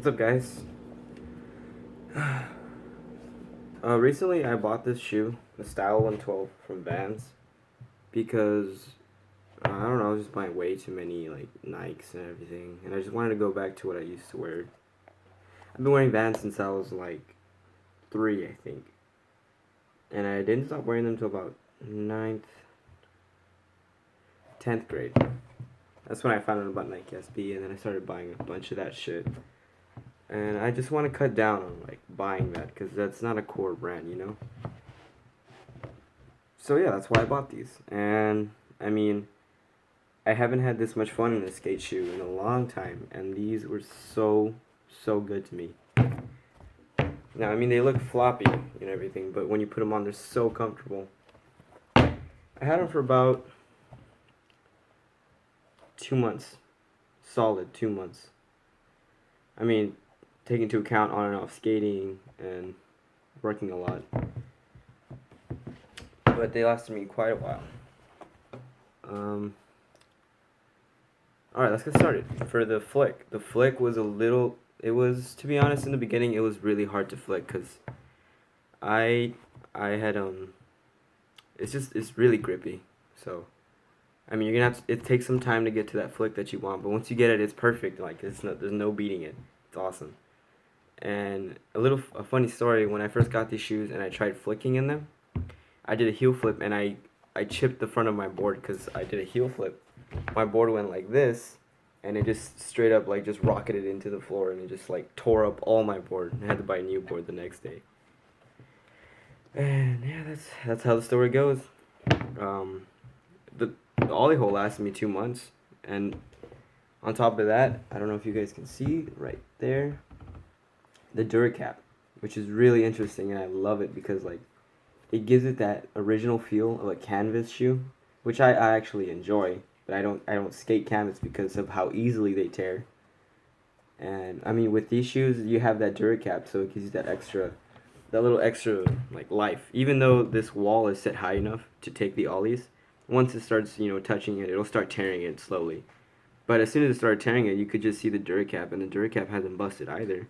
What's up, guys? Recently I bought this shoe, the Style 112 from Vans, because I don't know, I was just buying way too many like Nikes and everything, and I just wanted to go back to what I used to wear. I've been wearing Vans since I was like 3, I think, and I didn't stop wearing them until about ninth, 10th grade. That's when I found out about Nike SB, and then I started buying a bunch of that shit. And I just want to cut down on like buying that because that's not a core brand, you know. So yeah, that's why I bought these. And I mean, I haven't had this much fun in a skate shoe in a long time, and these were so good to me. Now, I mean, they look floppy and everything, but when you put them on, they're so comfortable. I had them for about 2 months, solid 2 months. I mean, taking into account on and off skating and working a lot. But they lasted me quite a while. Alright, let's get started. For the flick was to be honest, in the beginning, it was really hard to flick, because I had, it's really grippy, so, I mean, you're gonna have to, it takes some time to get to that flick that you want, but once you get it, it's perfect, like, there's no beating it. It's awesome. And a funny story, when I first got these shoes and I tried flicking in them, I did a heel flip and I chipped the front of my board because I did a heel flip. My board went like this, and it just straight up like just rocketed into the floor, and it just like tore up all my board. I had to buy a new board the next day. And yeah, that's how the story goes. The ollie hole lasted me 2 months, and on top of that, I don't know if you guys can see right there, the Duracap, which is really interesting, and I love it because like it gives it that original feel of a canvas shoe, which I actually enjoy, but I don't skate canvas because of how easily they tear. And I mean, with these shoes, you have that Duracap, so it gives you that little extra like life. Even though this wall is set high enough to take the ollies, once it starts touching it, it'll start tearing it slowly. But as soon as it started tearing it, you could just see the Duracap, and the Duracap hasn't busted either.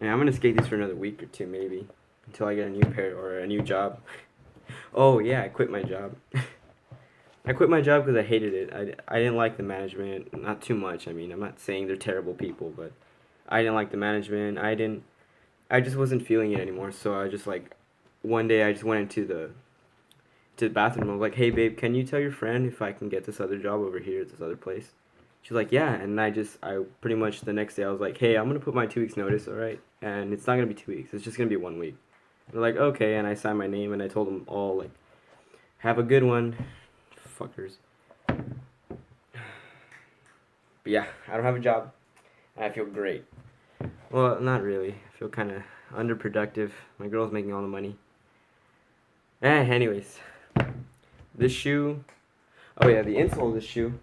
And I'm gonna skate these for another week or two maybe, until I get a new pair or a new job. Oh yeah, I quit my job. I quit my job because I hated it. I didn't like the management, not too much. I mean, I'm not saying they're terrible people, but I didn't like the management. I just wasn't feeling it anymore. So I just like, one day I just went to the bathroom. I was like, hey babe, can you tell your friend if I can get this other job over here at this other place? She's like, yeah. And I pretty much the next day I was like, hey, I'm gonna put my 2 weeks notice, all right? And it's not gonna be 2 weeks. It's just gonna be 1 week. They're like, okay, and I signed my name, and I told them all, like, have a good one, fuckers. But yeah, I don't have a job, and I feel great. Well, not really. I feel kind of underproductive. My girl's making all the money. Anyways, this shoe, oh yeah, the insole of this shoe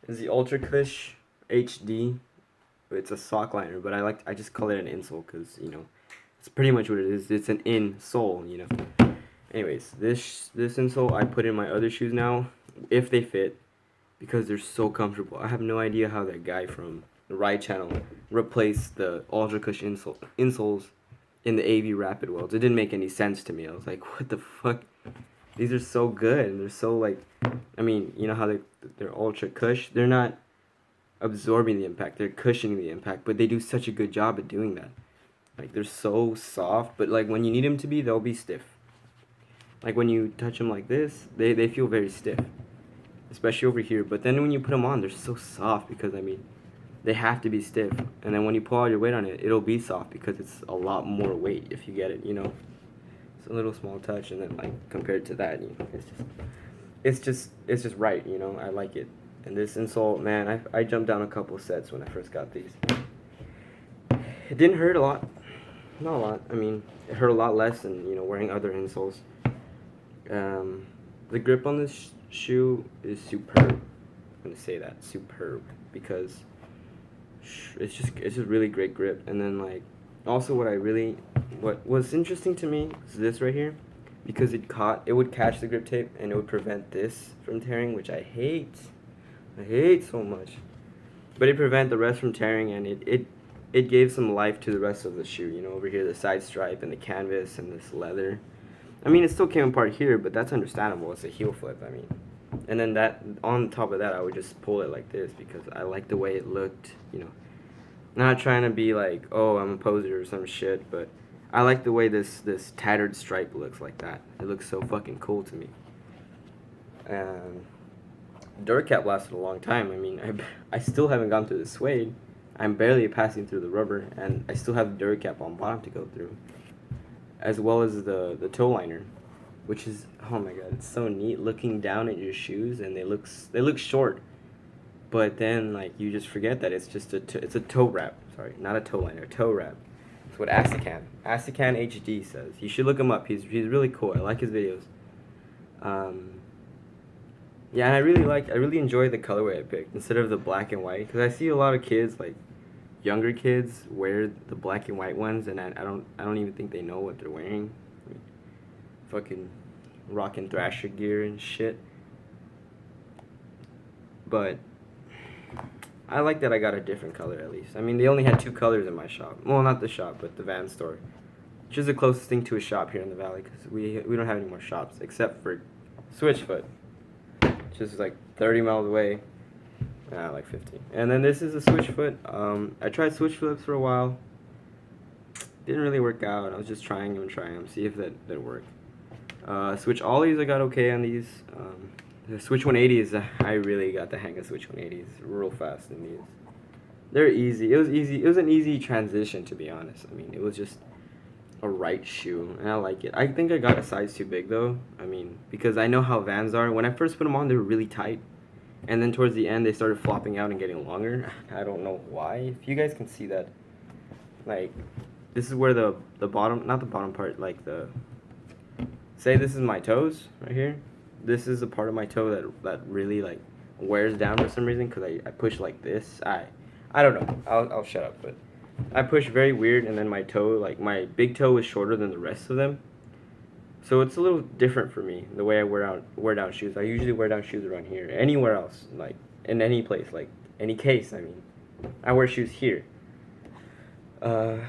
is the Ultra Cush HD. It's a sock liner, but I just call it an insole because it's pretty much what it is. It's an insole, Anyways, this insole I put in my other shoes now, if they fit, because they're so comfortable. I have no idea how that guy from the Ride Channel replaced the Ultra Cush insoles in the AV Rapid welds. It didn't make any sense to me. I was like, what the fuck? These are so good, and they're so like, I mean, you know how they're Ultra Cush? They're not absorbing the impact, they're cushioning the impact, but they do such a good job at doing that. Like, they're so soft, but like when you need them to be, they'll be stiff. Like when you touch them like this, they feel very stiff, especially over here. But then when you put them on, they're so soft because I mean, they have to be stiff. And then when you pull all your weight on it, it'll be soft because it's a lot more weight if you get it. It's a little small touch, and then like compared to that, it's just right. I like it. And this insole, man, I jumped down a couple sets when I first got these. It didn't hurt a lot. Not a lot. I mean, it hurt a lot less than, wearing other insoles. The grip on this shoe is superb. I'm going to say that. Superb. Because it's just really great grip. And then, like, also what was interesting to me is this right here. Because it would catch the grip tape, and it would prevent this from tearing, which I hate so much. but it prevent the rest from tearing, and it gave some life to the rest of the shoe. You know, over here the side stripe and the canvas and this leather. I mean, it still came apart here, but that's understandable. It's a heel flip. I mean, and then that on top of that, I would just pull it like this because I like the way it looked. You know, not trying to be like, oh, I'm a poser or some shit, but I like the way this tattered stripe looks like that. It looks so fucking cool to me. And Duracap lasted a long time. I mean, I still haven't gone through the suede. I'm barely passing through the rubber, and I still have the Duracap on bottom to go through, as well as the toe liner, which is, oh my god, it's so neat looking down at your shoes, and they look short, but then like you just forget that it's just it's a toe wrap. Sorry, not a toe liner, toe wrap. That's what Asakan HD says. You should look him up. He's really cool. I like his videos. Yeah, and I really enjoy the colorway I picked instead of the black and white, because I see a lot of kids, like younger kids, wear the black and white ones, and I don't even think they know what they're wearing. I mean, fucking rocking Thrasher gear and shit. But I like that I got a different color at least. I mean, they only had 2 colors in my shop. Well, not the shop, but the van store, which is the closest thing to a shop here in the valley, because we don't have any more shops except for Switchfoot, which is like 30 miles away. Like 15. And then this is a Switchfoot. I tried switch flips for a while. Didn't really work out. I was just trying them, see if that worked. Switch ollies, I got okay on these. The Switch 180s, I really got the hang of Switch 180s real fast in these. They're easy. It was easy. It was an easy transition, to be honest. I mean, it was just a right shoe, and I like it. I think I got a size too big though. I mean, because I know how Vans are. When I first put them on, they were really tight. And then towards the end, they started flopping out and getting longer. I don't know why. If you guys can see that, like, this is where the bottom, not the bottom part, like say this is my toes right here. This is the part of my toe that really, like, wears down for some reason, because I push like this. I don't know. I'll shut up, but I push very weird, and then my toe, like, my big toe is shorter than the rest of them. So it's a little different for me, the way I wear down shoes. I usually wear down shoes around here. Anywhere else, like in any place, like any case, I mean, I wear shoes here. But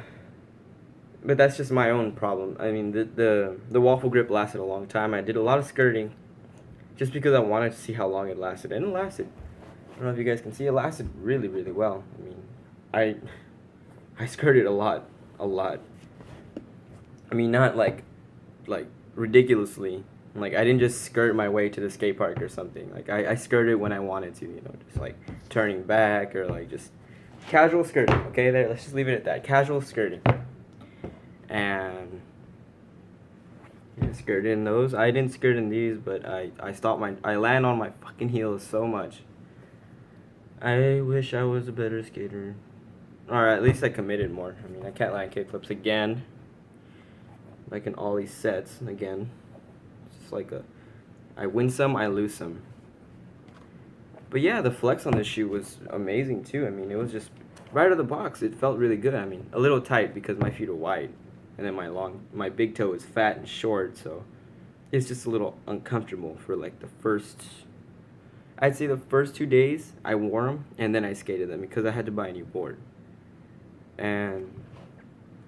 that's just my own problem. I mean, the waffle grip lasted a long time. I did a lot of skirting, just because I wanted to see how long it lasted, and it lasted. I don't know if you guys can see, it lasted really, really well. I mean, I skirted a lot. I mean, not like ridiculously. Like, I didn't just skirt my way to the skate park or something. Like, I skirted when I wanted to, you know, just like turning back, or like just casual skirting. Okay, there, let's just leave it at that. Casual skirting. And yeah, skirted in those. I didn't skirt in these, but I land on my fucking heels so much. I wish I was a better skater. Or at least I committed more. I mean, I can't land kickflips again. Like in all these sets, again. It's just like I win some, I lose some. But yeah, the flex on this shoe was amazing too. I mean, it was just right out of the box. It felt really good. I mean, a little tight because my feet are wide, and then my big toe is fat and short, so it's just a little uncomfortable for like I'd say the first 2 days I wore them, and then I skated them because I had to buy a new board. And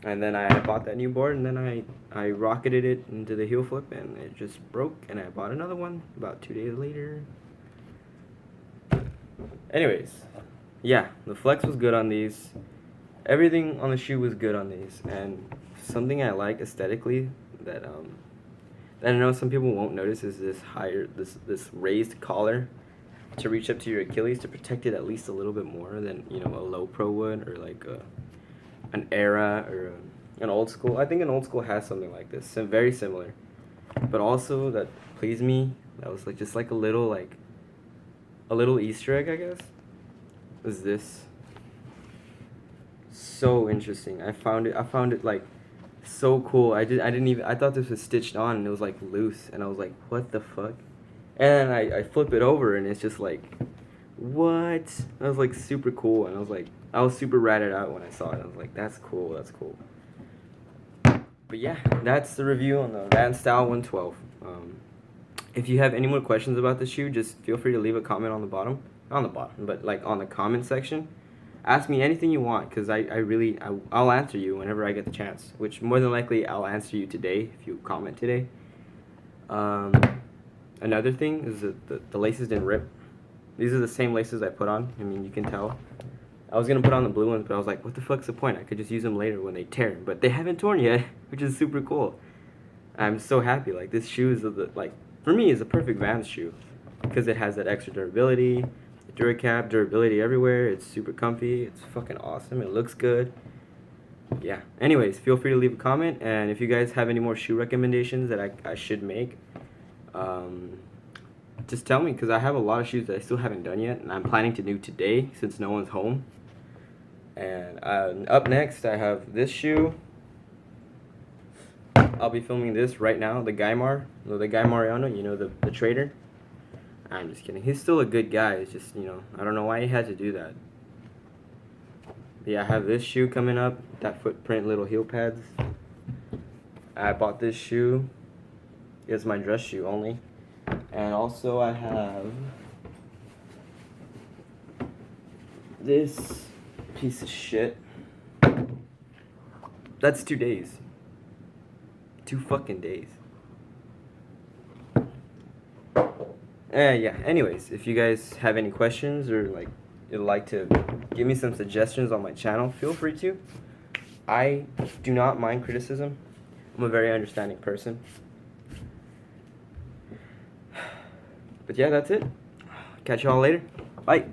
then I bought that new board, and then I rocketed it into the heel flip, and it just broke, and I bought another one about 2 days later. Anyways, yeah, the flex was good on these. Everything on the shoe was good on these, and something I like aesthetically that I know some people won't notice is this raised collar to reach up to your Achilles to protect it at least a little bit more than, you know, a low pro would, or like an Era or an Old School. I think an Old School has something like this, very similar. But also that pleased me, that was like just like a little Easter egg, I guess, is this. So interesting. I found it like so cool. I thought this was stitched on, and it was like loose, and I was like, what the fuck? And I flip it over, and it's just like, what? That was like super cool, and I was super ratted out when I saw it. I was like, that's cool. But yeah, that's the review on the Vans Style 112. If you have any more questions about the shoe, just feel free to leave a comment on the bottom. on the bottom, but like on the comment section. Ask me anything you want, because I'll answer you whenever I get the chance, which more than likely I'll answer you today if you comment today. Another thing is that the laces didn't rip. These are the same laces I put on. I mean, you can tell. I was going to put on the blue ones, but I was like, what the fuck's the point? I could just use them later when they tear. But they haven't torn yet, which is super cool. I'm so happy. Like, this shoe is, for me, is a perfect Vans shoe. Because it has that extra durability, Duracap, durability everywhere. It's super comfy. It's fucking awesome. It looks good. Yeah. Anyways, feel free to leave a comment. And if you guys have any more shoe recommendations that I should make, just tell me, because I have a lot of shoes that I still haven't done yet, and I'm planning to do today since no one's home. And up next, I have this shoe. I'll be filming this right now, the Guy Mariano, you know, the trader. I'm just kidding. He's still a good guy. It's just, you know, I don't know why he had to do that. But yeah, I have this shoe coming up, that footprint little heel pads. I bought this shoe. It's my dress shoe only. And also I have this piece of shit. That's 2 days. 2 fucking days. Yeah, anyways, if you guys have any questions or like you'd like to give me some suggestions on my channel, feel free to. I do not mind criticism. I'm a very understanding person. But yeah, that's it. Catch y'all later. Bye.